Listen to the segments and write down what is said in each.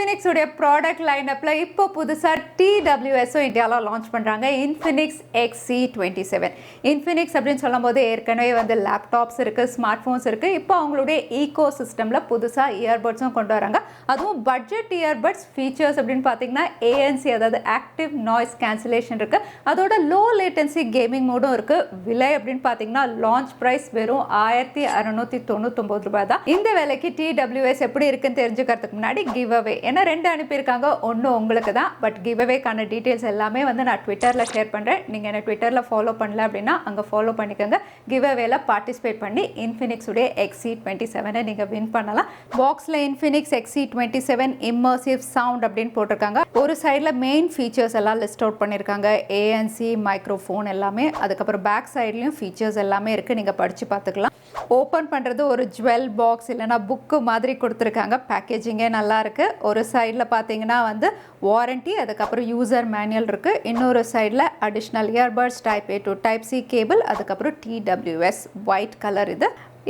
Infinix உடைய product லைனப்ல இப்போ புதுசா TWS இந்தியால லான்ச் பண்றாங்க. Infinix X27. Infinix அப்படினு சொல்லும்போது ஏற்கனவே வந்து லேப்டாப்ஸ் இருக்கு, ஸ்மார்ட் போன்ஸ் இருக்கு. இப்போ அவங்களுடைய ஈகோ சிஸ்டம்ல புதுசா இயர்பட்ஸும் கொண்டு வராங்க. அதுவும் பட்ஜெட் இயர்பட்ஸ் ஃபீச்சர்ஸ் அப்படினு பாத்தீங்கன்னா ANC அதாவது Active Noise Cancellation இருக்கு. அதோட லோ லேட்டன்சி கேமிங் மோடும் இருக்கு. விலை அப்படினு பாத்தீங்கன்னா லான்ச் பிரைஸ் வெறும் 1699 ரூபாய் தான். இந்த விலைக்கு TWS எப்படி இருக்குன்னு தெரிஞ்சுக்கிறதுக்கு முன்னாடி கிவ் அவே ஏன்னா ரெண்டு அனுப்பியிருக்காங்க, ஒன்று உங்களுக்கு தான். பட் கிவ் அவேக்கான டீட்டெயில்ஸ் எல்லாமே வந்து நான் ட்விட்டரில் ஷேர் பண்ணுறேன். நீங்கள் என்ன ட்விட்டரில் ஃபாலோ பண்ணல அப்படின்னா அங்கே ஃபாலோ பண்ணிக்கோங்க. கிவ் அவேல பார்ட்டிசிபேட் பண்ணி Infinix உடைய X27 நீங்கள் வின் பண்ணலாம். பாக்ஸில் Infinix X27 immersive sound அப்படின்னு போட்டிருக்காங்க. ஒரு சைடில் மெயின் ஃபீச்சர்ஸ் எல்லாம் லிஸ்ட் அவுட் பண்ணியிருக்காங்க. ANC மைக்ரோஃபோன் எல்லாமே, அதுக்கப்புறம் பேக் சைட்லேயும் ஃபீச்சர்ஸ் எல்லாமே இருக்குது, நீங்கள் படித்து பார்த்துக்கலாம். ஓப்பன் பண்ணுறது ஒரு ஜுவல் பாக்ஸ் இல்லைனா புக்கு மாதிரி கொடுத்துருக்காங்க. பேக்கேஜிங்கே நல்லா இருக்கு. ஒரு சைடில் பார்த்தீங்கன்னா வந்து வாரண்டி, அதுக்கப்புறம் யூசர் மேனுவல் இருக்கு. இன்னொரு சைடில் additional earbuds type A to type C cable, அதுக்கப்புறம் TWS ஒயிட் கலர்.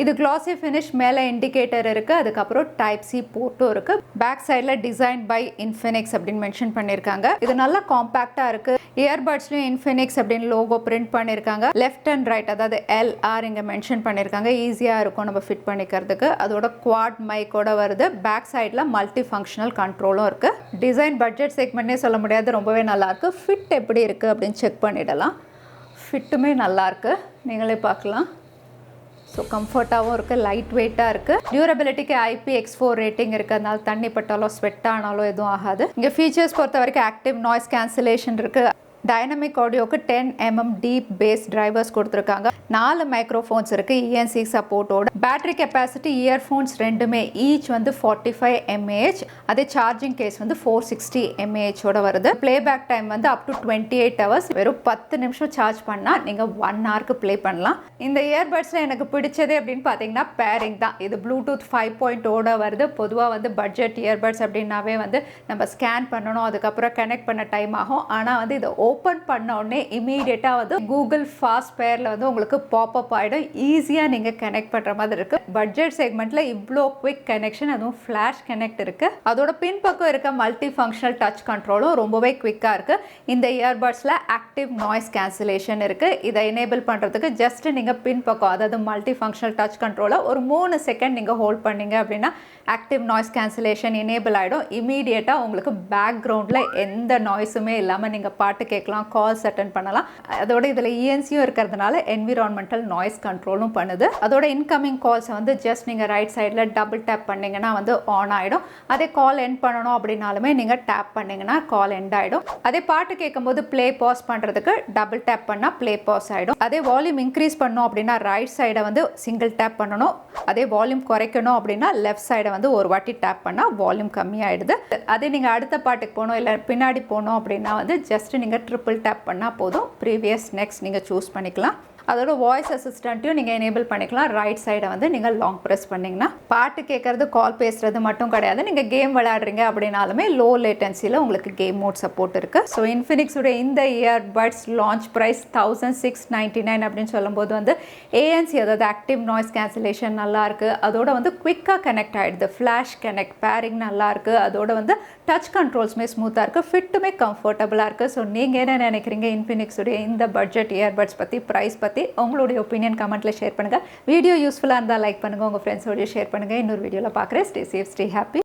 இது கிளாசி ஃபினிஷ், மேலே இண்டிகேட்டர் இருக்குது, அதுக்கப்புறம் டைப் C போர்ட்டும் இருக்குது. பேக் சைடில் டிசைன் பை இன்ஃபினிக்ஸ் அப்படின்னு மென்ஷன் பண்ணியிருக்காங்க. இது நல்லா காம்பேக்டாக இருக்குது. இயர்பட்ஸ்லையும் இன்ஃபினிக்ஸ் அப்படின்னு லோகோ பிரிண்ட் பண்ணியிருக்காங்க. லெஃப்ட் அண்ட் ரைட் அதாவது LR இங்கே மென்ஷன் பண்ணியிருக்காங்க. ஈஸியாக இருக்கும் நம்ம ஃபிட் பண்ணிக்கிறதுக்கு. அதோட குவாட் மைக்கோட வருது. பேக் சைடில் மல்டி ஃபங்க்ஷனல் கண்ட்ரோலும் இருக்குது. டிசைன் பட்ஜெட் செக்மெண்ட்னே சொல்ல முடியாது, ரொம்பவே நல்லாயிருக்கு. ஃபிட் எப்படி இருக்குது அப்படின்னு செக் பண்ணிடலாம். ஃபிட்டுமே நல்லாயிருக்கு, நீங்களே பார்க்கலாம். ஸோ கம்ஃபர்ட்டாகவும் இருக்குது, லைட் வெயிட்டாக இருக்குது. டியூரபிலிட்டிக்கு IPX4 ரேட்டிங் இருக்குது, அதனால தண்ணி பட்டாலோ ஸ்வெட் ஆனாலோ எதுவும் ஆகாது. இங்கே ஃபீச்சர்ஸ் பொறுத்த வரைக்கும் ஆக்டிவ் நாய்ஸ் கேன்சலேஷன் இருக்குது. டைனமிக் ஆடியோக்கு 10mm டீப் பேஸ் டிரைவர்ஸ் கொடுத்துருக்காங்க. 4 மைக்ரோஃபோன்ஸ் இருக்குது ENC சப்போர்ட்டோட. பேட்டரி கெப்பாசிட்டி இயர்ஃபோன்ஸ் ரெண்டுமே ஈச் வந்து 45 mAh. அதே சார்ஜிங் கேஸ் வந்து 460 mAh வருது. பிளேபேக் டைம் வந்து அப் டு 28 hours. வெறும் 10 நிமிஷம் சார்ஜ் பண்ணால் நீங்கள் 1 hourக்கு ப்ளே பண்ணலாம். இந்த இயர்பட்ஸில் எனக்கு பிடிச்சதே அப்படின்னு பார்த்தீங்கன்னா பேரிங் தான். இது ப்ளூடூத் 5.0 வருது. பொதுவாக வந்து பட்ஜெட் இயர்பட்ஸ் அப்படின்னாவே வந்து நம்ம ஸ்கேன் பண்ணணும், அதுக்கப்புறம் கனெக்ட் பண்ண டைம் ஆகும். ஆனால் வந்து இதை ஓப்பன் பண்ண உடனே இமீடியட்டாக வந்து கூகுள் ஃபாஸ்ட் பேரில் வந்து உங்களுக்கு பாப்அப் ஆகிடும். ஈஸியாக நீங்கள் கனெக்ட் பண்ணுற மாதிரி இருக்குது. பட்ஜெட் செக்மெண்ட்டில் இவ்வளோ குவிக் கனெக்ஷன், அதுவும் ஃப்ளாஷ் கனெக்ட் இருக்குது. அதோட பின்பக்கம் இருக்க மல்டி ஃபங்க்ஷனல் டச் கண்ட்ரோலும் ரொம்பவே குவிக்காக இருக்குது. இந்த இயர்பட்ஸில் ஆக்டிவ் நாய்ஸ் கேன்சலேஷன் இருக்குது. இதை எனேபிள் பண்ணுறதுக்கு ஜஸ்ட் நீங்கள் பின்பக்கம் அதாவது மல்டி ஃபங்க்ஷனல் டச் கண்ட்ரோலை ஒரு 3 செகண்ட் நீங்கள் ஹோல்ட் பண்ணீங்க அப்படின்னா ஆக்டிவ் நாய்ஸ் கேன்சலேஷன் எனேபிள் ஆகிடும். இமீடியட்டாக உங்களுக்கு பேக்ரவுண்டில் எந்த நாய்ஸுமே இல்லாமல் நீங்கள் பாட்டு கேட்கலாம், கால்ஸ் அட்டென்ட் பண்ணலாம். அதோட இதில் ENCயும் இருக்கிறதுனால என்விரான்மெண்டல் நாய்ஸ் கண்ட்ரோலும் பண்ணுது. அதோட இன்கமிங் கால்ஸை வந்து ஜஸ்ட் நீங்கள் ரைட் சைடில் டபுள் டேப் பண்ணிங்கன்னா வந்து ஆன் ஆகிடும். அதே கால் எண்ட் பண்ணணும் அப்படின்னாலுமே நீங்கள் டேப் பண்ணிங்கன்னா கால் எண்ட் ஆகிடும். அதே பாட்டு கேட்கும்போது ப்ளே பாஸ் பண்ணுறதுக்கு டபுள் டேப் பண்ணால் ப்ளே பாஸ் ஆகிடும். அதே வால்யூம் இன்க்ரீஸ் பண்ணணும் அப்படின்னா ரைட் சைடை வந்து சிங்கிள் டேப் பண்ணணும். அதே வால்யூம் குறைக்கணும் அப்படின்னா லெஃப்ட் சைடை வந்து ஒரு வாட்டி டேப் பண்ணால் வால்யூம் கம்மியாயிடுது. அதே நீங்கள் அடுத்த பாட்டுக்கு போகணும் இல்லை பின்னாடி போகணும் அப்படின்னா வந்து ஜஸ்ட் நீங்கள் ட்ரிபிள் டேப் பண்ணால் போதும். ப்ரீவியஸ் நெக்ஸ்ட் நீங்கள் சூஸ் பண்ணிக்கலாம். அதோட வாய்ஸ் அசிஸ்டண்ட்டையும் நீங்கள் எனேபிள் பண்ணிக்கலாம். ரைட் சைடை வந்து நீங்கள் லாங் ப்ரெஸ் பண்ணிங்கன்னா பாட்டு கேட்குறது, கால் பேசுகிறது மட்டும் கிடையாது. நீங்கள் கேம் விளையாடுறீங்க அப்படின்னாலுமே லோ லேட்டன்சியில் உங்களுக்கு கேம் மோட் சப்போர்ட் இருக்குது. ஸோ இன்ஃபினிக்ஸுடைய இந்த இயர்பட்ஸ் லான்ச் ப்ரைஸ் 1699 அப்படின்னு சொல்லும்போது வந்து ANC அதாவது ஆக்டிவ் நாய்ஸ் கேன்சலேஷன் நல்லாயிருக்கு. அதோட வந்து குவிக்காக கனெக்ட் ஆகிடுது. ஃப்ளாஷ் கனெக்ட், பேரிங் நல்லாயிருக்கு. அதோட வந்து டச் கண்ட்ரோல்ஸுமே ஸ்மூத்தாக இருக்குது. ஃபிட்டுமே கம்ஃபர்டபுளாக இருக்குது. ஸோ நீங்கள் என்ன நினைக்கிறீங்க இன்ஃபினிக்ஸுடைய இந்த பட்ஜெட் இயர்பட்ஸ் பற்றி, ப்ரைஸ் பற்றி உங்களுடைய ஒப்பீனியன் கமெண்ட்ல ஷேர் பண்ணுங்க. வீடியோ யூஸ்ஃபுல்லா இருந்தா லைக் பண்ணுங்க, உங்க ஃப்ரெண்ட்ஸோட ஷேர் பண்ணுங்க. இன்னொரு வீடியோல பார்க்குறேன். Stay safe, stay happy.